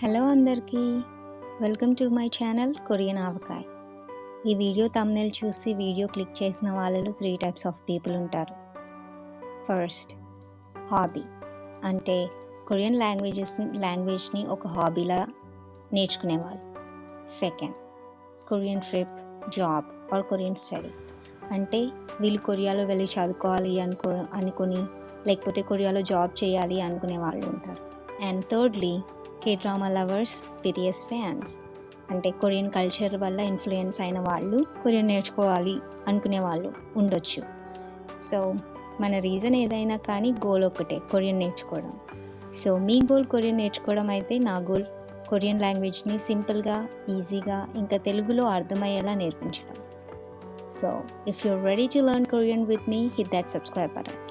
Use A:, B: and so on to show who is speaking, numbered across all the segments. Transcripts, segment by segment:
A: Hello అందరికీ welcome to my channel Korean Avakai. ఈ video thumbnail చూసి వీడియో క్లిక్ చేసిన వాళ్ళలో 3 టైప్స్ ఆఫ్ పీపుల్ ఉంటారు. ఫస్ట్, హాబీ అంటే కొరియన్ లాంగ్వేజ్ని ఒక హాబీలా నేర్చుకునేవాళ్ళు. Second, Korean trip, job or Korean study అంటే వీళ్ళు కొరియాలో వెళ్ళి చదువుకోవాలి అనుకుని లేకపోతే కొరియాలో జాబ్ చేయాలి అనుకునే వాళ్ళు ఉంటారు. And thirdly, K drama lovers, BTS fans అంటే కొరియన్ కల్చర్ వల్ల ఇన్ఫ్లుయెన్స్ అయిన వాళ్ళు కొరియన్ నేర్చుకోవాలి అనుకునే వాళ్ళు ఉండొచ్చు. సో మన రీజన్ ఏదైనా కానీ గోల్ ఒకటే, కొరియన్ నేర్చుకోవడం. సో మీ గోల్ కొరియన్ నేర్చుకోవడం అయితే నా గోల్ కొరియన్ లాంగ్వేజ్ని సింపుల్గా, ఈజీగా ఇంకా తెలుగులో అర్థమయ్యేలా నేర్పించడం. So if you're ready to learn Korean with me, hit that subscribe button.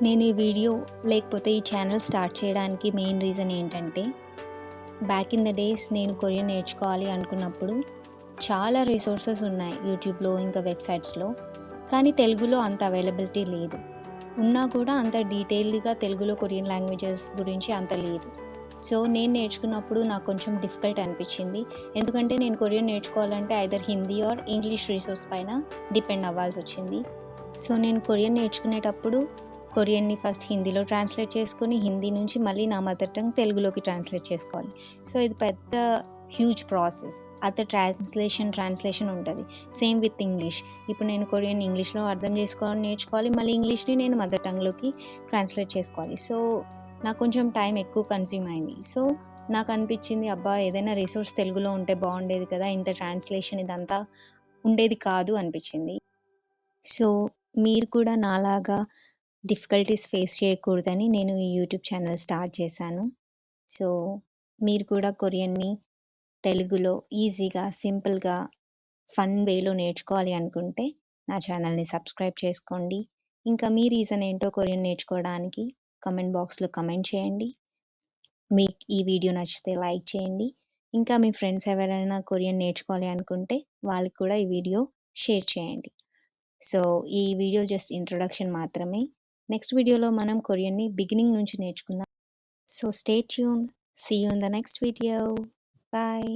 A: నేను ఈ వీడియో లేకపోతే ఈ ఛానల్ స్టార్ట్ చేయడానికి మెయిన్ రీజన్ ఏంటంటే, బ్యాక్ ఇన్ ద డేస్ నేను కొరియన్ నేర్చుకోవాలి అనుకున్నప్పుడు చాలా రిసోర్సెస్ ఉన్నాయి యూట్యూబ్లో ఇంకా వెబ్సైట్స్లో, కానీ తెలుగులో అంత అవైలబిలిటీ లేదు. ఉన్నా కూడా అంత డీటెయిల్డ్గా తెలుగులో కొరియన్ లాంగ్వేజెస్ గురించి అంత లేదు. సో నేను నేర్చుకున్నప్పుడు నాకు కొంచెం డిఫికల్ట్ అనిపించింది. ఎందుకంటే నేను కొరియన్ నేర్చుకోవాలంటే either Hindi or English resource పైన డిపెండ్ అవ్వాల్సి వచ్చింది. సో నేను కొరియన్ నేర్చుకునేటప్పుడు కొరియన్ని ఫస్ట్ హిందీలో ట్రాన్స్లేట్ చేసుకొని హిందీ నుంచి మళ్ళీ నా మదర్ టంగ్ తెలుగులోకి ట్రాన్స్లేట్ చేసుకోవాలి. సో ఇది పెద్ద హ్యూజ్ ప్రాసెస్. అత ట్రాన్స్లేషన్ ఉంటుంది. Same with English. ఇప్పుడు నేను కొరియన్ ఇంగ్లీష్లో అర్థం చేసుకోవాలి, నేర్చుకోవాలి, మళ్ళీ ఇంగ్లీష్ని నేను మదర్ టంగ్లోకి ట్రాన్స్లేట్ చేసుకోవాలి. సో నాకు కొంచెం టైం ఎక్కువ కన్స్యూమ్ అయింది. సో నాకు అనిపించింది, అబ్బా ఏదైనా రిసోర్స్ తెలుగులో ఉంటే బాగుండేది కదా, ఇంత ట్రాన్స్లేషన్ ఇదంతా ఉండేది కాదు అనిపించింది. సో మీరు కూడా నాలాగా డిఫికల్టీస్ ఫేస్ చేయకూడదని నేను ఈ యూట్యూబ్ ఛానల్ స్టార్ట్ చేశాను. సో మీరు కూడా కొరియన్ని తెలుగులో ఈజీగా, సింపుల్గా, ఫన్ వేలో నేర్చుకోవాలి అనుకుంటే నా ఛానల్ని సబ్స్క్రైబ్ చేసుకోండి. ఇంకా మీ రీజన్ ఏంటో కొరియన్ నేర్చుకోవడానికి కమెంట్ బాక్స్లో కమెంట్ చేయండి. మీకు ఈ వీడియో నచ్చితే లైక్ చేయండి. ఇంకా మీ ఫ్రెండ్స్ ఎవరైనా కొరియన్ నేర్చుకోవాలి అనుకుంటే వాళ్ళకి కూడా ఈ వీడియో షేర్ చేయండి. సో ఈ వీడియో జస్ట్ ఇంట్రొడక్షన్ మాత్రమే. నెక్స్ట్ వీడియోలో మనం కొరియన్ని బిగినింగ్ నుంచి నేర్చుకుందాం. So stay tune. See you in the next video. Bye.